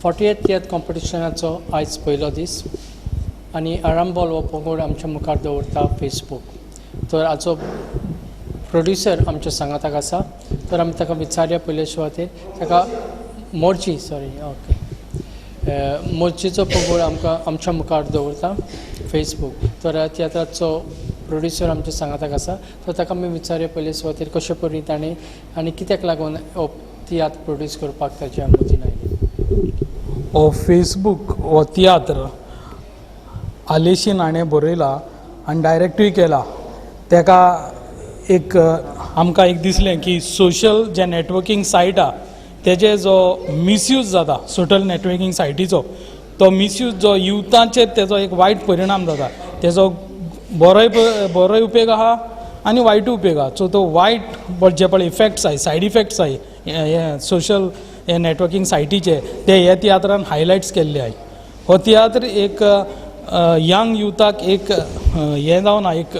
48th कॉम्पिटिशनाचो आयज पयलो दीस आनी आरांबोल हो पंगड आमच्या मुखार दवरता फेसबूक. तर हाचो प्रोड्युसर आमच्या सांगाताक आसा. तर आमी ताका विचारया पयले सुवातेर ताका मोर्चीचो पंगड आमच्या मुखार दवरता फेसबूक. तर तियात्राचो प्रोड्युसर आमच्या सांगाताक आसा. तर ताका आमी विचारया पयले सुवातेर कशे परी ताणें आनी कित्याक लागून हो तियात्र प्रोड्यूस करपाक ताच्या मतीन आयलें. हो फेसबूक हो तियात्र आलेशीन हाणें बरयला आनी डायरेक्टूय केला. ताका एक आमकां एक दिसलें की सोशल जे नॅटवर्कींग सायट आहा तेजे जो मिसयूज जाता सोशल नॅटवर्कींग सायटीचो तो मिसयूज जो युथाचेर तेजो एक वायट परिणाम जाता. तेजो बरोय उपेग आहा आनी वायटूय उपेग आहा. सो तो वायट जे पळय इफेक्ट्स आहाय सायड इफेक्ट्स आहाय हे सोशल हे नॅटवर्कींग सायटीचे ते ह्या तियात्रान हायलायट्स केल्ले आहाय. हो तियात्र एक यंग युथाक एक हें जावना एक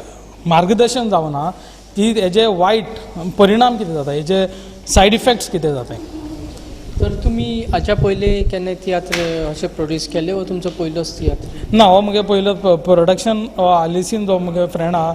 मार्गदर्शन जावना की हेजे वायट परिणाम कितें जाता हेजे सायड इफेक्ट्स कितें जाता. तर तुमी हाच्या पयलीं केन्ना तियात्र अशें प्रोड्यूस केले वो तुमचो पयलोच तियात्र? ना हो म्हगे पयलो प्रोडक्शन आलेसीन जो म्हगे फ्रेंड आहा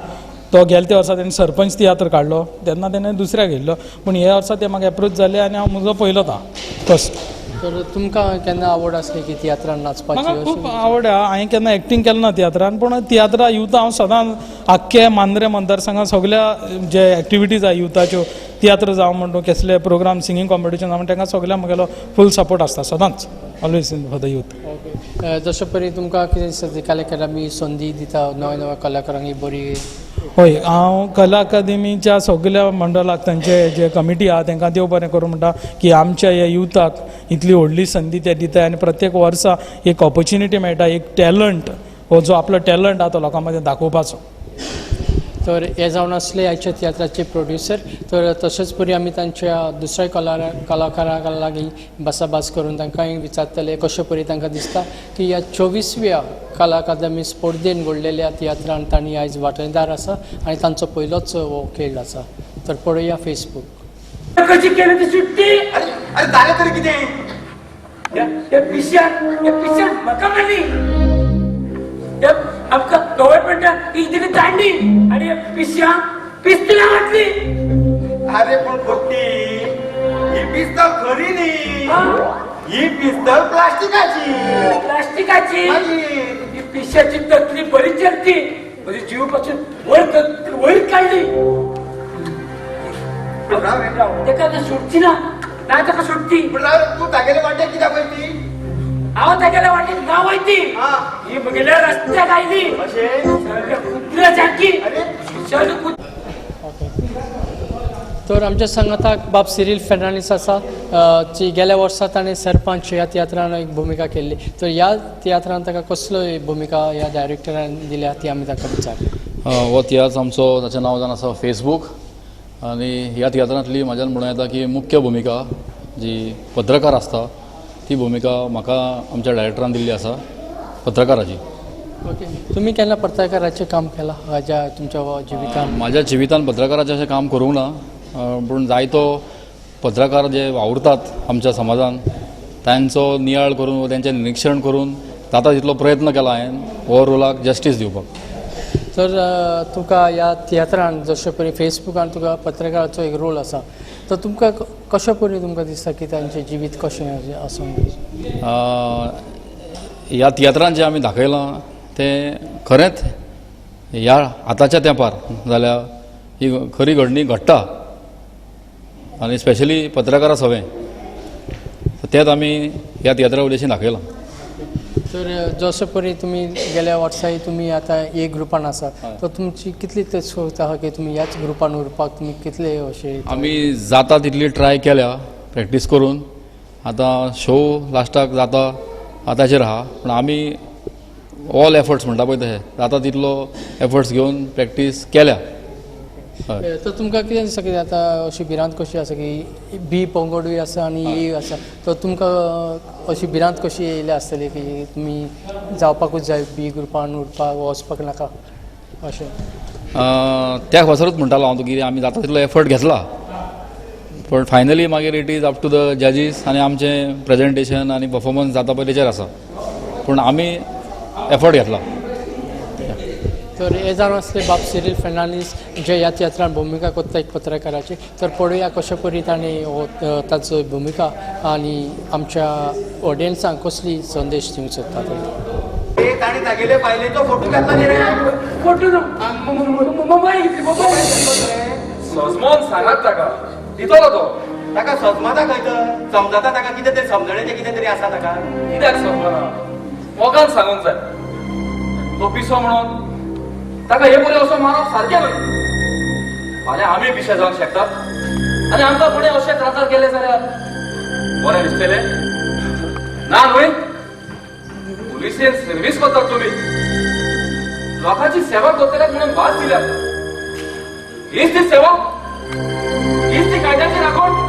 तो गेल्या त्या वर्सा तेणें सरपंच तियात्र काडलो तेन्ना तेणें दुसऱ्या गेल्लो पूण ह्या वर्सा ते म्हाका एप्रोच जाले आनी हांव म्हजो पयलोच आहा फस्ट. तर तुमकां केन्ना आवड आसली की तियात्रान म्हाका नाचपाची? खूब आवड आहा. हांवें केन्ना एक्टींग केलें ना तियात्रान पूण तियात्रा युथा हांव सदांच आख्खे मांद्रे मतदारसंघात सगळ्या जे एक्टिविटीज आहा युथाच्यो तियात्र जावं म्हणून कसले प्रोग्राम सिंगींग कॉम्पिटिशन जावं तांकां सगळ्यांक म्हगेलो फूल सपोर्ट आसता सदांच ऑलवेज फॉर द यूथ. जशे परी तुमकां कितें दिसता कला अकादमी संदी दिता नव्या नव्या कलाकारांक बरी? हय हांव कला अकादमीच्या सगळ्या मंडळाक तांचे जे कमिटी आहा तांकां देव बरें करूं म्हणटा की आमच्या ह्या युथाक इतली व्हडली संदी ते दिताय आनी प्रत्येक वर्सा एक ऑपॉर्च्युनिटी मेळटा एक टॅलंट हो जो आपलो टॅलंट आहा तो लोकां मदें दाखोवपाचो. तर हे जावन आसले आयच्या तियात्राचे प्रोड्युसर. तर तशेंच परी आमी तांच्या दुसऱ्या कलाकारांक लागीं भासाभास करून तांकांय विचारतले कशे परी तांकां दिसता की ह्या 24व्या कला अकादमी स्पर्धेन घडलेल्या तियात्रान तांणी आयज वांटेदार आसा आनी तांचो पयलोच हो खेळ आसा. तर पळोवया फेसबूक. कशी केली ती सुट्टी? अरे झालं तरी किती पिशान मका मारली आमका गव्हर्नमेंट इतली तांडी आणि पिशा पिस्तला वाटली. अरे पण खोटी ही पिस्तल खरी नाही ही पिस्तल प्लास्टिकाची ही पिशाची तकली बरी चलती म्हणजे जीव पासून वयर काढली. त्याला सुटती ना नाही त्याला सुटती. तू तागेले वाटे किती माहिती आवाज त्याला वाटेत गाव होती ही बघितल्या रस्त्यात आयली कुत्र्यासारखी. तर आमच्या संगताक बाब सिरील फेर्नांडीस आसा जी गेल्या वर्सा ताणें सरपंच ह्या तियात्रान एक भुमिका केल्ली. तर ह्या तियात्रान ताका कसलो भुमिका ह्या डायरेक्टरान दिल्या ती आमी ताका विचारली. हो तियात्र आमचो ताचें नांव जावन आसा फेसबूक आनी ह्या तियात्रांतली म्हाज्यान म्हणूं येता की मुख्य भुमिका जी पत्रकार आसता ती भुमिका म्हाका आमच्या डायरेक्टरान दिल्ली आसा पत्रकाराची. ओके. तुमी केन्ना पत्रकाराचें काम केलां हाज्या तुमच्या जिवितान? म्हाज्या जिवितान पत्रकाराचें अशें काम करूंक ना पूण जायतो पत्रकार जे वावुरतात आमच्या समाजान तांचो नियाळ करून तांचें निरीक्षण करून जाता तितलो प्रयत्न केला हांवें हो रोलाक जस्टीस दिवपाक. तर तुका ह्या तियात्रान जशे परी फेसबुकान तुका पत्रकाराचो एक रोल आसा तर तुमकां कशे परी तुमकां दिसता की तांचें जिवीत कशें आसूंक जाय? ह्या तियात्रान जें आमी दाखयलां तें खरेंच ह्या आतांच्या तेंपार जाल्यार ही खरी घडणी घडटा आनी स्पेशली पत्रकारां सगळें तेंच आमी ह्या तियात्रा वयल्यान दाखयलां. तर जशे परी तुमी गेल्या वर्साय तुमी आतां एक ग्रुपान आसा तर तुमची कितली ते सोच आहा की तुमी ह्याच ग्रुपान उरपाक तुमी कितले अशें? आमी जाता तितली ट्राय केल्या प्रॅक्टीस करून. आतां शो लास्टाक जाता आतांचेर आहा पूण आमी ऑल एफर्ट्स म्हणटा पळय तशें जाता तितलो एफर्ट्स घेवन प्रॅक्टीस केल्या. तर तुमकां कितें दिसता की आतां अशी भिरांत कशी आसा की बी पंगडूय आसा आनी ए आसा तर तुमकां अशी भिरांत कशी येयली आसतली की तुमी जावपाकूच जाय बी ग्रुपान उरपाक वचपाक नाका अशें? त्या खासरूच म्हणटालो हांव कितें आमी जाता तितलो एफर्ट घेतला पण फायनली मागीर it is up to the जजीस आनी आमचें प्रेजेंटेशन आनी परफॉर्मन्स जाता पळय तेचेर आसा पूण आमी एफर्ट घेतला. तर हे जावन आसले बाब सिरील फेर्नांडीस जे ह्या तियात्रान भुमिका करता एक पत्रकाराची. तर पळोवया कशे परी तांणी ताचो भुमिका आनी आमच्या ऑडियन्सांक कसली संदेश दिवंक सोदता ते. ताणी तागेले बायलेचो फोटो घातला न्ही रे. फोटो मोबाईल घेतली मोबाईल सजमोन सांगात ताका दितलो तो ताका सजमाता खंय तर समजता ताका कितें तरी समजणेचें कितें तरी आसा ताका. कित्याक समजना मोगान सांगूंक जाय तो पिसो म्हणून ताका हे बरें असो मारप सारकें न्हय. फाल्यां आमी पिशे जावंक शकतात आनी आमकां फुडें अशें त्रासार केले जाल्यार बरें दिसतलें ना न्हय. पुलिसेन सर्वीस करतात तुमी लोकांची सेवा करतले म्हणून वास दिल्या हीच ती सेवा हीच ती कायद्याची राखण.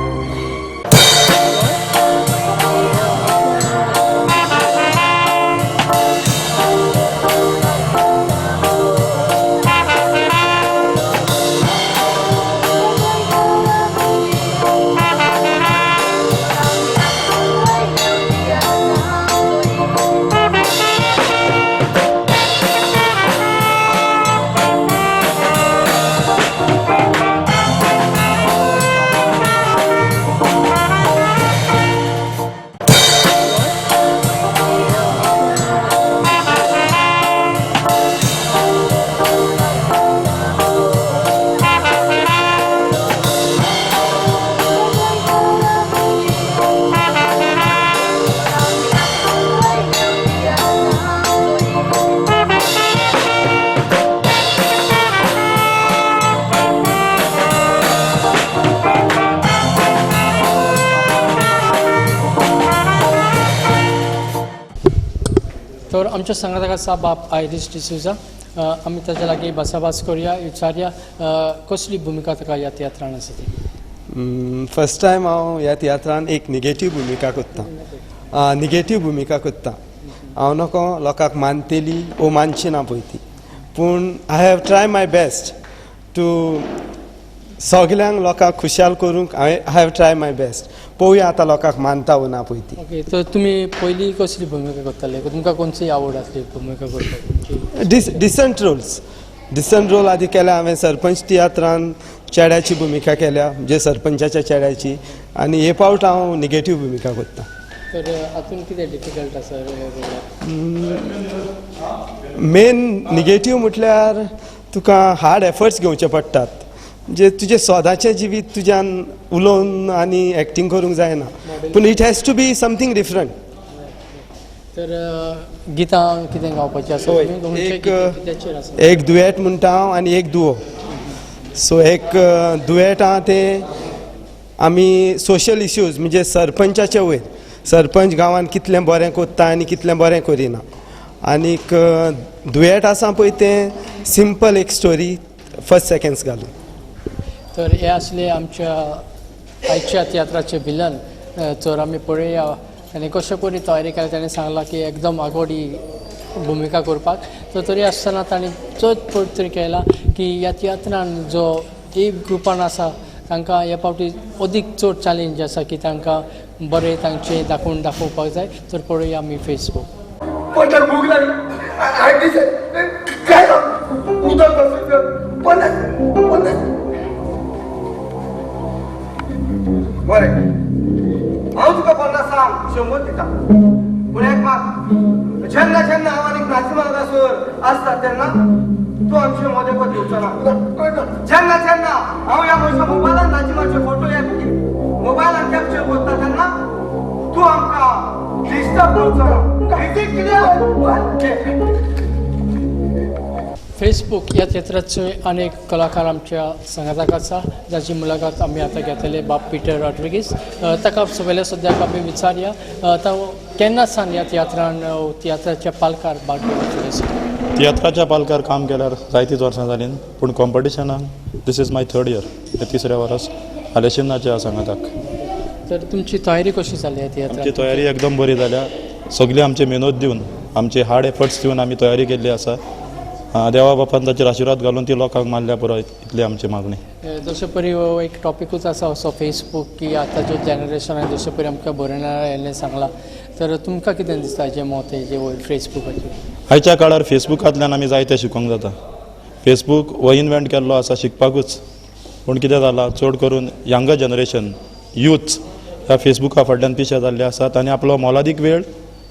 तर आमच्या संघटक आसा बाब आयरिश डिसूजा. आमी ताच्या लागीं भासाभास करुया विचारया कसली भुमिका ताका ह्या तियात्रान आसा ती. फर्स्ट टायम हांव ह्या तियात्रान एक निगेटीव भुमिका करता. निगेटीव भुमिका करता. हांव नको लोकांक मानतेली वो मानची ना पळय ती पूण I have try my best to सगल्यांक लोकांक खुशाल करूंक I have try my best. पळोवया आतां लोकांक मानता वो ना पळय ती. ओके तर तुमी पयलीं कसली भुमिका करताले तुमकां खंयची आवड आसली भुमिका करपाची. डिसंट रोल आदी केल्या. हांवें सरपंच तियात्रान चेड्याची भुमिका केल्या म्हणजे सरपंचाच्या चेड्याची आनी हे फावट हांव निगेटीव भुमिका करता. तर हातून कितें डिफिकल्ट आसा मेन निगेटीव म्हटल्यार तुका हार्ड एफर्ट्स घेवचे पडटात. म्हणजे तुजें स्वताचें जिवीत तुज्यान उलोवन आनी एक्टींग करूंक जायना पूण it has to be something different. तर गितां कितें गावपाचें आसा एक दुएट म्हणटा हांव आनी एक दुओ. सो एक दुएट आहा तें आमी सोशल इश्यूज म्हणजे सरपंचाचे वयर सरपंच गांवांत कितलें बरें करता आनी कितलें बरें करिना. आनीक दुएट आसा पळय तें सिंपल एक स्टोरी फर्स्ट सेकंड्स घालून. तर हे आसले आमच्या आयच्या तियात्राचे विलन. तर आमी पळोवया ताणें कशे परी तयारी केल्या. ताणें सांगलां की एकदम आगोडी भुमिका करपाक. तर तरी आसतना ताणें चड पळय केला की ह्या तियात्रान जो एक ग्रुपान आसा तांकां ह्या फावटी अदीक चड चॅलेंज आसा की तांकां बरें तांचें दाखोवपाक जाय. तर पळोवया आमी फेसबूक. पण भूक लागली काय उदक बरें हांव तुका 50 सांग 100 दिता पूण एक मात जेन्ना जेन्ना हांव आनीक नाचिमागासोर आसता तेन्ना तूं आमचे मदें दिवचो ना. जेन्ना जेन्ना हांव ह्या म्हज्या मोबायलान नाचिमाचे फोटो मोबायलान कॅप्चर करता तेन्ना तूं आमकां डिस्टर्ब करचो ना. फेसबूक ह्या क्षेत्राचे अनेक कलाकार आमच्या संघात आसा जाची मुलाखत आमी आतां घेतले बाब पिटर रॉड्रिगीस. ताका वेल्या सद्याक आमी विचारया तो केन्ना सावन ह्या तियात्राच्या पालकार भाग घेतले. तियात्राच्या पालकार काम केल्यार जायतींच वर्सां जालीं पूण कॉम्पिटिशनाक दीस इज माय 3rd year. हे 3ऱ्या वर्स आलेशिनाच्या संघाताक. तर तुमची तयारी कशी जाली ह्या तियात्राची. आमची तयारी एकदम बरी जाल्या. सगळी आमची मेहनत दिवन आमचे हार्ड एफर्ट्स दिवन आमी तयारी केल्ली आसा देवा बापान ताचेर आशिर्वाद घालून ती लोकांक मारल्या पुरो इतली आमची मागणी. जशे परी हो एक टॉपिकूच आसा असो फेसबूक की आतांच्या जनरेशनाक जशे परी आमकां बरोवनारा येल्लें सांगलां तर तुमकां कितें दिसता हेजें मत हेजें वयर फेसबुकाचेर? आयच्या काळार फेसबुकांतल्यान आमी जायतें शिकोवंक जाता. फेसबूक हो इन्व्हेंट केल्लो आसा शिकपाकूच, पूण कितें जालां चड करून यंगर जनरेशन यूथ्स ह्या फेसबुका फाटल्यान पिशे जाल्ले आसात आनी आपलो मोलादीक वेळ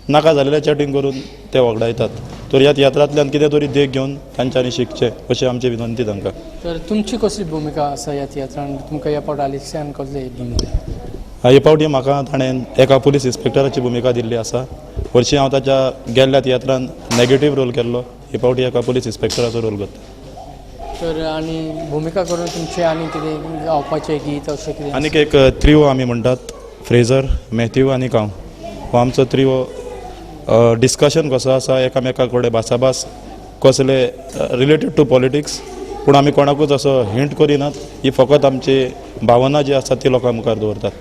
नाका जाल्लेले चॅटींग करून ते वगडायतात. तर ह्या तियात्रांतल्यान कितें तरी देख घेवन तांच्यांनी शिकचें अशी आमची विनंती तांकां. तर तुमची कसली भुमिका आसा ह्या तियात्रान? तुमकां ह्या फावट आलेख्यान कसली भुमिका? हे फावटी म्हाका ताणें एका पुलीस इन्स्पेक्टराची भुमिका दिल्ली आसा. वर्षी हांव ताच्या गेल्ल्या तियात्रान नेगेटीव रोल केल्लो, हे फावटी एका पुलीस इन्स्पेक्टराचो रोल करता. तर आनी भुमिका करून तुमचे आनी कितें गावपाचें गीत अशें कितें? आनीक एक त्रिओ आमी म्हणटात, फ्रेझर, मॅथ्यू आनी हांव. हो आमचो त्रिओ डिस्कशन कसो आसा एकामेका कडेन भासाभास कसले रिलेटेड टू पॉलिटिक्स, पूण आमी कोणाकूच असो हिंट करिनात. ही फकत आमची भावना जी आसा ती लोकां मुखार दवरतात.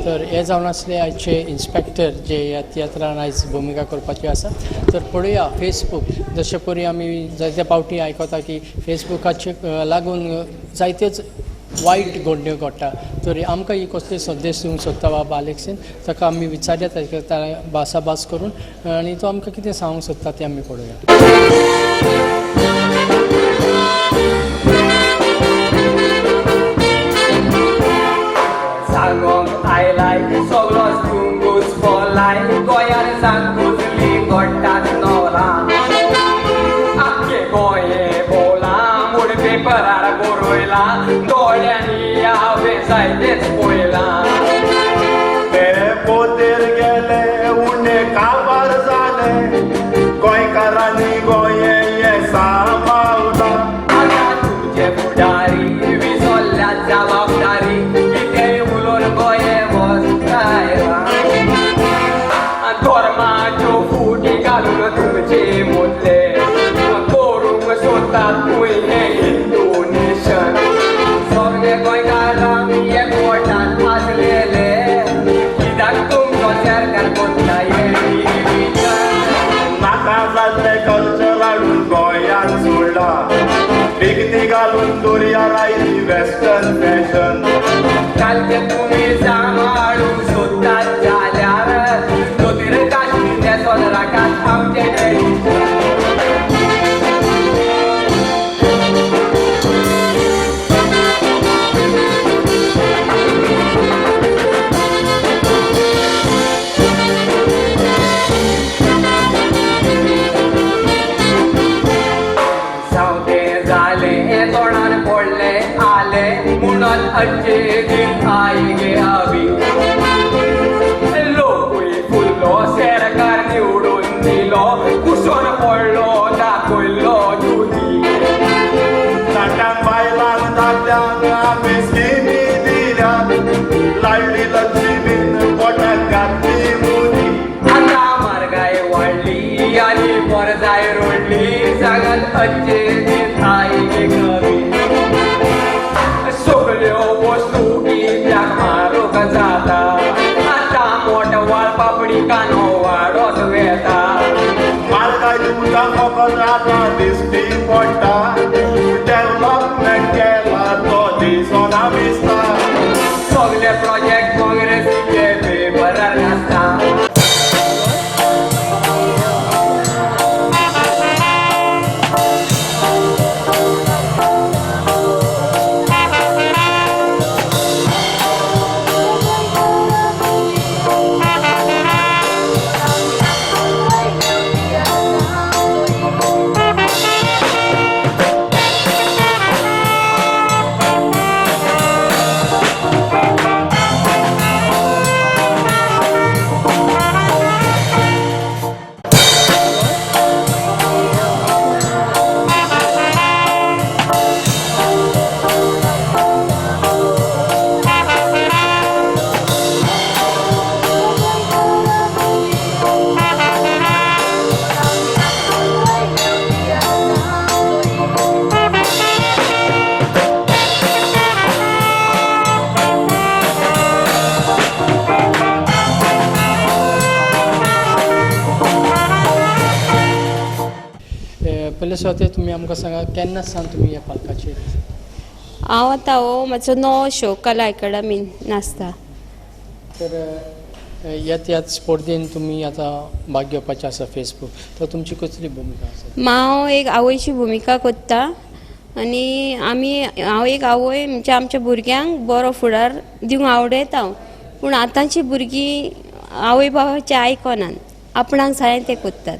तर हे जावन आसले आयचे इन्स्पेक्टर जे ह्या तियात्रान आयज भुमिका करपाची आसा. तर पळोवया फेसबूक जशे परी आमी जायते फावटी आयकता की फेसबुकाचे लागून जायत्योच वायट घडण्यो घडटा. तर आमकां ही कसले संदेश दिवंक सोदता बाबा आलेक्सीन ताका आमी विचारया ताका भासाभास करून आनी तो आमकां कितें सांगूंक सोदता तें आमी पळोवया. सांगोंक आयलाय सगळोच तुंगूच पोलाय गोंयान सांगुजली गोडटात नवलां आख्खे गोंये भोवला म्हूण पेपरार बरयला दोळ्यांनी हांवें जायतेच पळयलां. ते पोतेर गेले उणे काबार जाले गोंयकारांनी गोंये हे सांबाळटा. आतां तुजे फुडारी विसरल्या जबाबदारी कितेंय उलोवन गोंये वचतायला. धर्माच्यो फुटी घालून तुमचे मोदले करूंक सोदतात तुवें हें हिंदू नेशन. सगळे गोंयकारांक एकवटान आसलेले कित्याक तुमचो सरकार कोत्ता हें डिव्हिजन. नाका जाल्ले कल्चर हाडून गोंयांत सोडला बिगती घालून दोरया लायली वेस्टर्न फॅशन. कालचे तुमी सांबाळूंक सोदतात जाल्यार दोतोर काश्मीरच्या सोदराकात आमचे ट्रेडिशन. सावते जाले तोंडान पडले आले म्हणून अच्छे दिन आई गे आवी. लोकूय फुल्लो सरकार निवडून दिलो कुसोन पडलो दाखयलो दुदी. नाट्यांक बायलांक दादल्यांक आमी स्किमी दिल्यात लाडली लक्ष्मीन पोटाक घातली मोदी. आतां म्हारगाय वाडली आनी परजाय रोडली सांगत अच्छे दिन आई गे कवी. सगळ्यो वस्तू कित्याक म्हारग जाता आतां मोठ वाळपापडी कांदो वाडत वेता. म्हारगाय तुमकां फकत आतां दिश्टी पडटा डेव्हलपमेंट केला तो दिसोना दिसता. सगळे प्रोजेक्ट काँग्रेसीचे पेपरार नासता. पयले सुवातेर तुमी आमकां सांगा केन्ना सावन तुमी ह्या पालकाचेर हांव आतां म्हजो नवो शो कला अकाडमीन नाचता. तर ह्याच स्पर्धेन तुमी आतां भाग घेवपाचें आसा फेसबूक, तर तुमची कसली भुमिका आसा? हांव एक आवयची भुमिका करता आनी हांव एक आवय म्हणजे आमच्या भुरग्यांक बरो फुडार दिवंक आवडयता. पूण आतांची भुरगीं आवय बाबाचें आयकनात, आपणाक जाय तें करतात.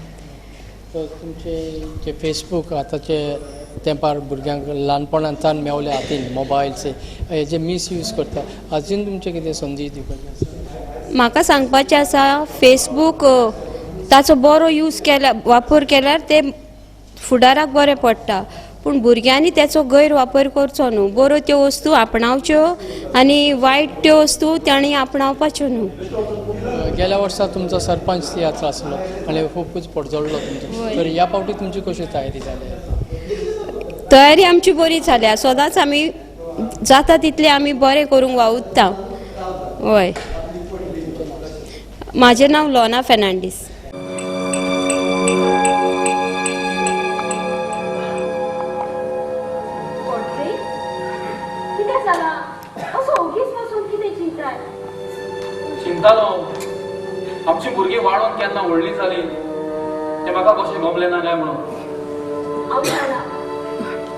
तर तुमचे जे फेसबूक आतांचे तेंपार भुरग्यांक ल्हानपणांतल्यान मेवल्या हातीन मोबायल्स हेजे मिसयूज करता, अजून तुमचे कितें संदेश दिवपाचे आसा? म्हाका सांगपाचें आसा फेसबूक ताचो बरो यूज वापर केल्यार ते फुडाराक बरें पडटा. पूण भुरग्यांनी तेचो गैरवापर करचो न्हू. बऱ्यो त्यो वस्तू आपणावच्यो आनी वायट त्यो वस्तू तांणी आपणावपाच्यो न्हू. गेल्या वर्सा तुमचो सरपंच तियात्र आसलो आनी खूबच पडजळलो तुमचो, तर ह्या फावटी तुमची कशी तयारी जाली? तयारी आमची बरी जाल्या. सदांच आमी जाता तितले आमी बरें करूंक वावुरता. हय, म्हाजें नांव लोना फेर्नांडीस. चिंतालो आमची भुरगीं वाडोन केन्ना व्हडलीं जाली ते म्हाका कशें गमलें ना काय म्हणून.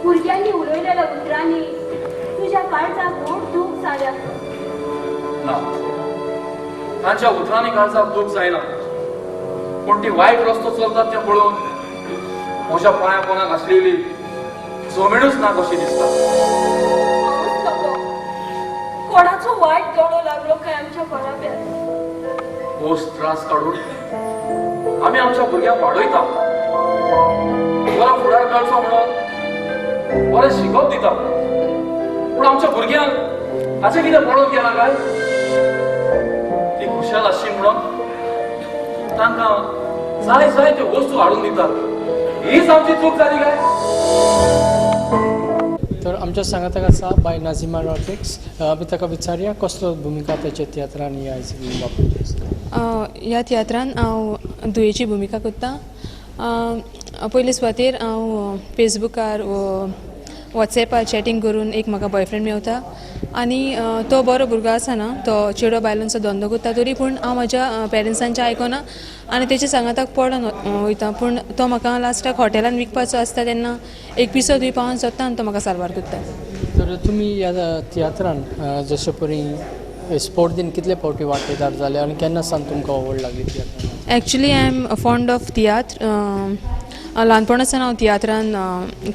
भुरग्यांनी उलयलेल्या उतरांनी तुज्या काळजाक खूब दूख जाल्या. ना, तांच्या उतरांनी काळजाक दूख जायना, पूण ती वायट रस्तो चलतात तें पळोवन म्हज्या पांया पोंदाक आसलेली जमीनूच ना कशी दिसता. कोणाचो वायट दोळो लागलो काय आमच्या घराब्यार? होस त्रास काडून आमी आमच्या भुरग्यांक वाडयता, बरो फुडार काडचो म्हणून बरें शिकप दिता. पूण आमच्या भुरग्यांक हाचें कितें पळोवन गेला काय? ती खुशाल आसची म्हणून तांकां जाय जाय त्यो वस्तू हाडून दितात, हीच आमची चूक जाली काय? तर आमच्या सांगाताक आसा बाय नाझिमा रॉड्रिक्स. आमी ताका विचारया कसलो भुमिका तेच्या तियात्रान आयज वापरची आसा. ह्या तियात्रान हांव दुयेची भुमिका करता. पयले सुवातेर हांव फेसबुकार वॉट्सॅपार चॅटींग करून एक म्हाका बॉयफ्रेंड मेवता आनी तो बरो भुरगो आसा ना, तो चेडो बायलांचो धंदो करता. तरी पूण हांव म्हाज्या पेरंट्सांचें आयकना आनी तेच्या सांगाताक पडून वयता. पूण तो म्हाका लास्टाक हॉटेलान विकपाचो आसता तेन्ना एक पिसो थंय पावोन सोदता आनी तो म्हाका सारवार करता. तर तुमी ह्या तियात्रान जशे परी स्पर्धेन कितले फावटी वांटेदार जाले आनी केन्ना सावन तुमकां आवड लागली तियात्रान? Actually I am fond of tiatr. ल्हानपणासान हांव तियात्रान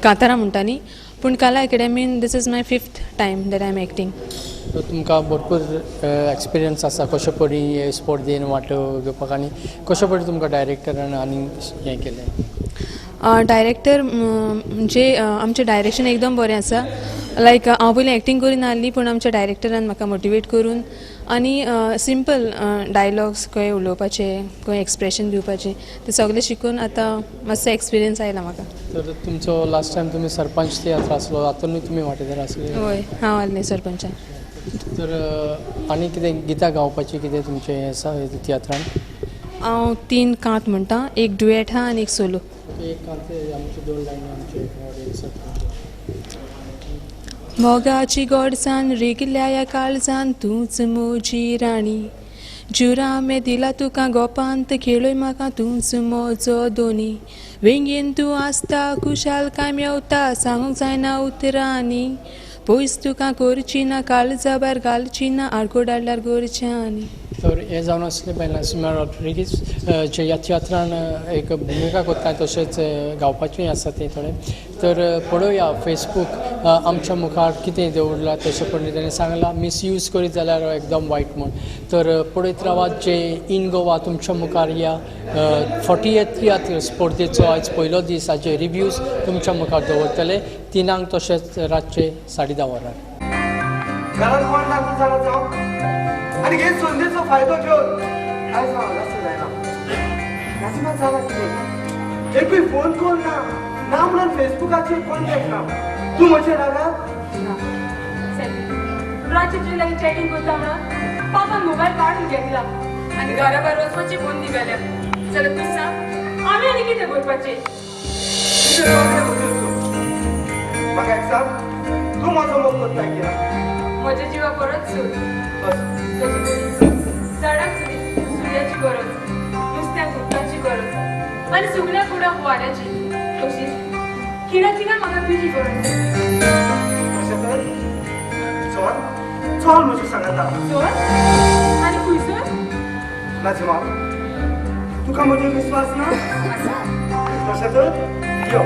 कांतारां म्हणटाली, पूण कला अकॅडमीन this is my 5th time that I am acting. तर तुमकां भरपूर एक्सपिरियन्स आसा कशे परी स्पर्धेन वांटो घेवपाक आनी कशे परी तुमकां डायरेक्टरान आनी हें केलें? डायरेक्टर म्हणजे आमचें डायरेक्शन एकदम बरें आसा. लायक हांव पयलीं एक्टींग करिना आहली, पूण आमच्या डायरेक्टरान म्हाका मोटिवेट करून आनी सिंपल डायलॉग्स खंय उलोवपाचे, खंय एक्सप्रेशन दिवपाचें तें सगळें शिकून आतां मातसो एक्सपिरियन्स आयला म्हाका. तर तुमचो लास्ट टायम तुमी सरपंच तियात्र आसलो, हातूनूय तुमी वांटेदार आसले? हय, हांव आहलें सरपंचान. तर आनी कितें गितां गावपाची कितें तुमचें हें आसा तियात्रान? हांव 3 कांत म्हणटा, एक डुएट आहा आनी एक सोलो. एक कांत आमचे 2 लायनी आमचे ऑडियन्साक. मोगाची गोडसाण रिगल्या ह्या काळजान तूंच म्हजी राणी, जुरा मे दिला तुका गोपांत खेळय म्हाका तूंच म्हजो दोनी, वेंगेन तूं आसता खुशाल काय मेवता सांगूंक जायना उतरांनी, पयस तुका करची ना काळजा भायर घालची ना आडको डाडल्यार गोरच्यांनी. तर हे जावन आसले बाय नाझिमा रॉड्रिगीस जे ह्या तियात्रान एक भुमिका करता तशेंच गावपाचेंय आसा तें थोडें. तर पळोवया फेसबूक आमच्या मुखार कितें दवरलां तशें पडलें ताणें सांगलां मिसयूज करीत जाल्यार एकदम वायट म्हूण. तर पळयत रावात जे इन गोवा तुमच्या मुखार ह्या 40th तियात्र स्पर्धेचो आयज पयलो दीस हाचे रिव्यूज तुमच्या मुखार दवरतले 3 तशेंच रातचे 10:30 वरार. घरात कोण लागून जाणं जाऊ आणि हे संधीचा फायदा घेऊन काय सांगा लक्ष जायना नाझिमा झाला किती एकही फोन कॉल ना म्हणून फेसबुकाचेर कॉन्टॅक्ट ना. तू म्हजे रागात रात्री लागीं चॅटींग करता म्हणून पापान मोबायल काढून घेतला आनी घराभायर वचपाची फोन निघाल्या. जाल्यार तूं सांग आमी आनी कितें करपाचें? म्हाका एक सांग, तूं म्हजो मोग करता कित्याक? म्हज्या जिवा परत सूट झाडाक सुर्याची गरज, नुस्त्याक उदकाची गरज आनी सुकल्या कुडाक वाऱ्याची. तशीच किड्याक म्हाका तुजी गरज. अशें तर चल चल म्हज्या सांगाता. चोर आनी खंयसर? नाजिमा, तुका म्हजेर विश्वास ना? तशें तर यो.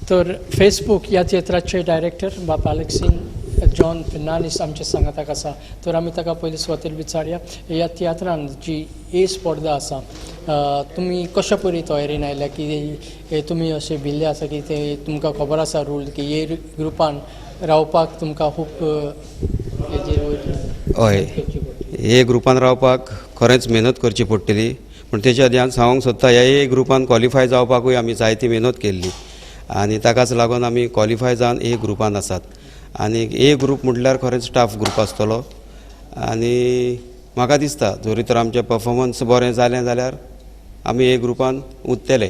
तर फेसबूक ह्या थिएटराचे डायरेक्टर बाब अलेक्सिन जॉन फेर्नांडीस आमच्या सांगाताक आसा. तर आमी ताका पयलीं सुवातेर विचारया ह्या तियात्रान जी ए स्पर्धा आसा तुमी कशा परी तयारेन आयल्या की तुमी अशें भिल्ले आसा की ते तुमकां खबर आसा रूल की ए ग्रुपान रावपाक तुमकां खूब हय ए ग्रुपान रावपाक खरेंच मेहनत करची पडटली. पूण तेच्या आदी हांव सांगूंक सोदता ह्या ए ग्रुपान क्वॉलिफाय जावपाकूय आमी जायती मेहनत केल्ली आनी ताकाच लागून आमी क्वॉलिफाय जावन ए ग्रुपान आसात. आनी ए ग्रुप म्हटल्यार खरेंच टफ ग्रुप आसतलो आनी म्हाका दिसता जरी तर आमचें परफॉर्मन्स बरें जालें जाल्यार आमी ए ग्रुपान उरतले.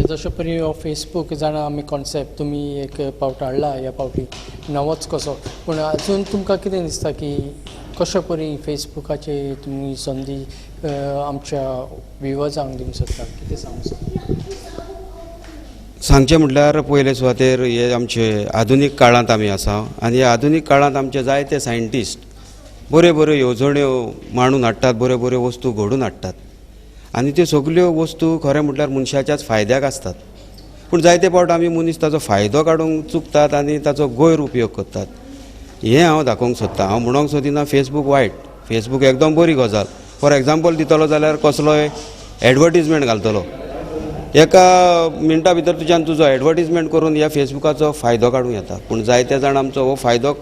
जशे परी हो फेसबूक जाणा आमी कॉन्सेप्ट तुमी एक पावट हाडला ह्या पावटी नवोच कसो. पूण अजून तुमकां कितें दिसता की कशे परी फेसबुकाचे तुमी संदी आमच्या व्ह्युअर्सांक दिवंक सोदता कितें सांगूंक सोदता? सांगचें म्हटल्यार पयले सुवातेर हे आमचे आधुनीक काळांत आमी आसा आनी ह्या आधुनीक काळांत आमचे जायते सायंटिस्ट बऱ्यो बऱ्यो येवजण्यो मांडून हाडटात, बऱ्यो बऱ्यो वस्तू घडून हाडटात आनी त्यो सगल्यो वस्तू खरें म्हटल्यार मनशाच्याच फायद्याक आसतात. पूण जायते फावट आमी मनीस ताचो फायदो काडूंक चुकतात आनी ताचो गैर उपयोग करतात. हें हांव दाखोवंक सोदता. हांव म्हणूंक सोदिना फेसबूक वायट, फेसबूक एकदम बरी गजाल. फॉर एग्जाम्पल दितलो जाल्यार कसलोय एडवर्टिजमेंट घालतलो, एका मिनटा भितर तुज्यान तुजो एडवर्टिजमेंट करून ह्या फेसबुकाचो फायदो काडूं येता. पूण जायते जाण आमचो हो फायदो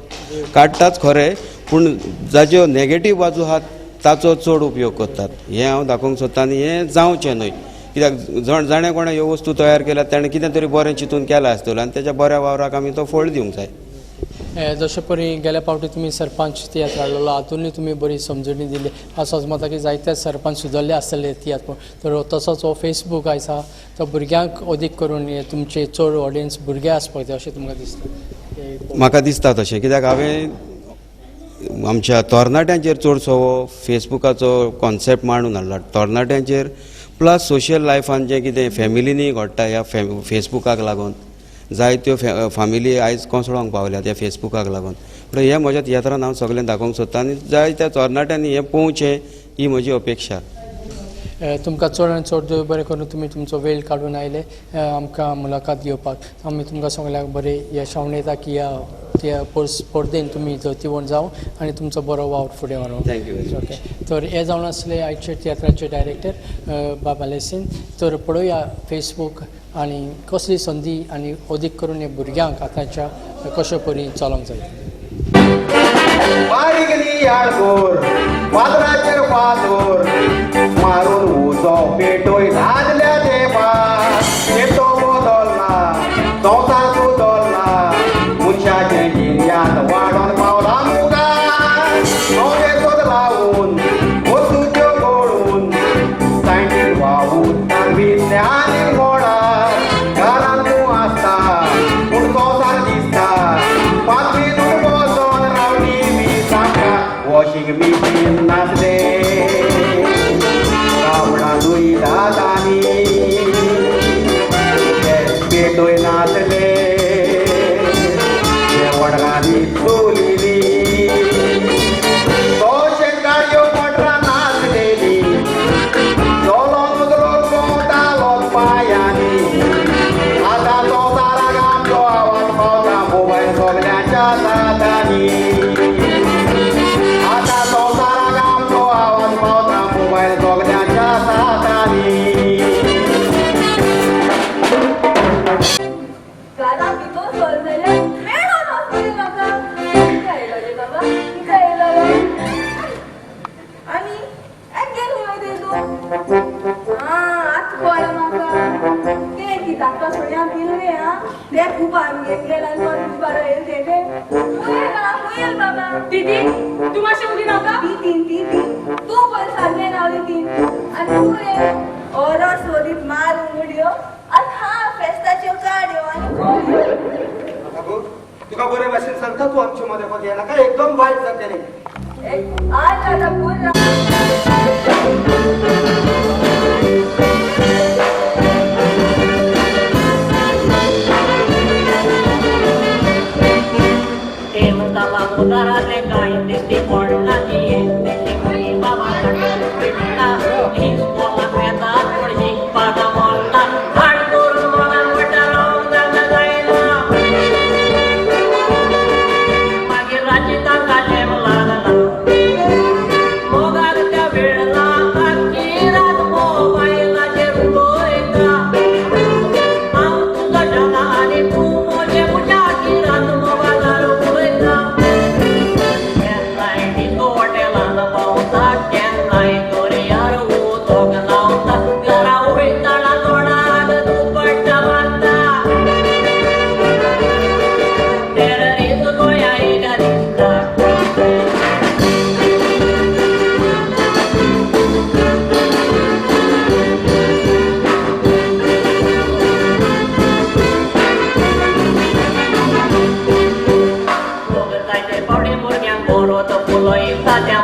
काडटाच खरें, पूण जाच्यो नॅगेटीव बाजू आहात ताचो चड उपयोग करतात. हें हांव दाखोवंक सोदता आनी हें जावचें न्हय. कित्याक जाणें कोणें ह्यो वस्तू तयार केल्यात ताणें कितें तरी बरें चिंतून केलां आसतलें आनी तेच्या बऱ्या वावराक आमी तो फळ दिवंक जाय. जशे परी गेल्या फावटी तुमी सरपंच तियात्र हाडलेलो हातूंतय तुमी बरी समजणी दिली. असो मता की जायते सरपंच सुदरले आसतले तियात्र. तर तसोच हो फेसबूक आसा तो भुरग्यांक अदीक करून तुमचे चड ऑडियन्स भुरगे आसपाक जाय अशें तुमकां दिसता? म्हाका दिसता तशें, कित्याक हांवें आमच्या तरणाट्यांचेर चडसो हो फेसबुकाचो कॉन्सेप्ट मांडून हाडला. तरणाट्यांचेर प्लस सोशियल लायफान जें कितें फॅमिलीनी घडटा ह्या फेसबुकाक लागून जायत्यो फॅमिली आयज कोसळोंक पावल्यात ह्या फेसबुकाक लागून. पूण हें म्हज्या तियात्रान हांव सगळें दाखोवंक सोदता आनी जायत्या तरणाट्यांनी हें पळोवचें ही म्हजी अपेक्षा. तुमकां चड आनी चड बरें करून तुमी तुमचो वेळ काडून आयले आमकां मुलाखत दिवपाक. आमी तुमकां सगळ्यांक बरें यशावण येता की ह्या स्पर्धेन तुमी जैतिवंत जावं आनी तुमचो बरो वावर फुडें व्हरो. थँक्यू. ओके. तर हे जावन आसले आयचे तियात्राचे डायरेक्टर बाब अलेक्सिन. तर पळोवया फेसबूक आनी कसली संदी आनी अदीक करून हे भुरग्यांक आतांच्या कशे परी चलोंक जाय. बारीकली याळकोर वादळाचेर फादोर मारून उजो पेटोय लादल्या देवा. येतो बदलना संवसार सुदरना मनशाचे जिन्यांत वाडोन पावला मुखार. नवे सोद लावून वस्तूच्यो घडून सायंटीस्ट वावून विज्ञानीक मोडार घरांत तूं आसता पूण संवसार दिसता पातळीतून बसोन रावली बी साका. वॉशिंग मशीन नासले कावळा दीदी तू मातशें उली नव्हता ती तू पण सांगे नावली ती आणि तू रे ओरो सोदीत मारून उडयो आणि हा फेस्ताच्यो काड्यो आणि अगो तुका बरे भाशेन सांगता तू आमच्या मध्ये बघ येणार का एकदम वाईट जातले आज आता पूर्ण उदाराले काय दिसते पडला की दिसते मुली बाबा कडला हीच बोला पेता थोडी पादा बोलला हाड करून मला वटाळून जायला मागे राजी ताका जेव लागला मोगार त्या वेळेला अख्खी रात मोबाईलाचे रुपयता आव तुझा जगा आणि तू मोजे मुझ्या की रात मोबाईला रुपयता त्या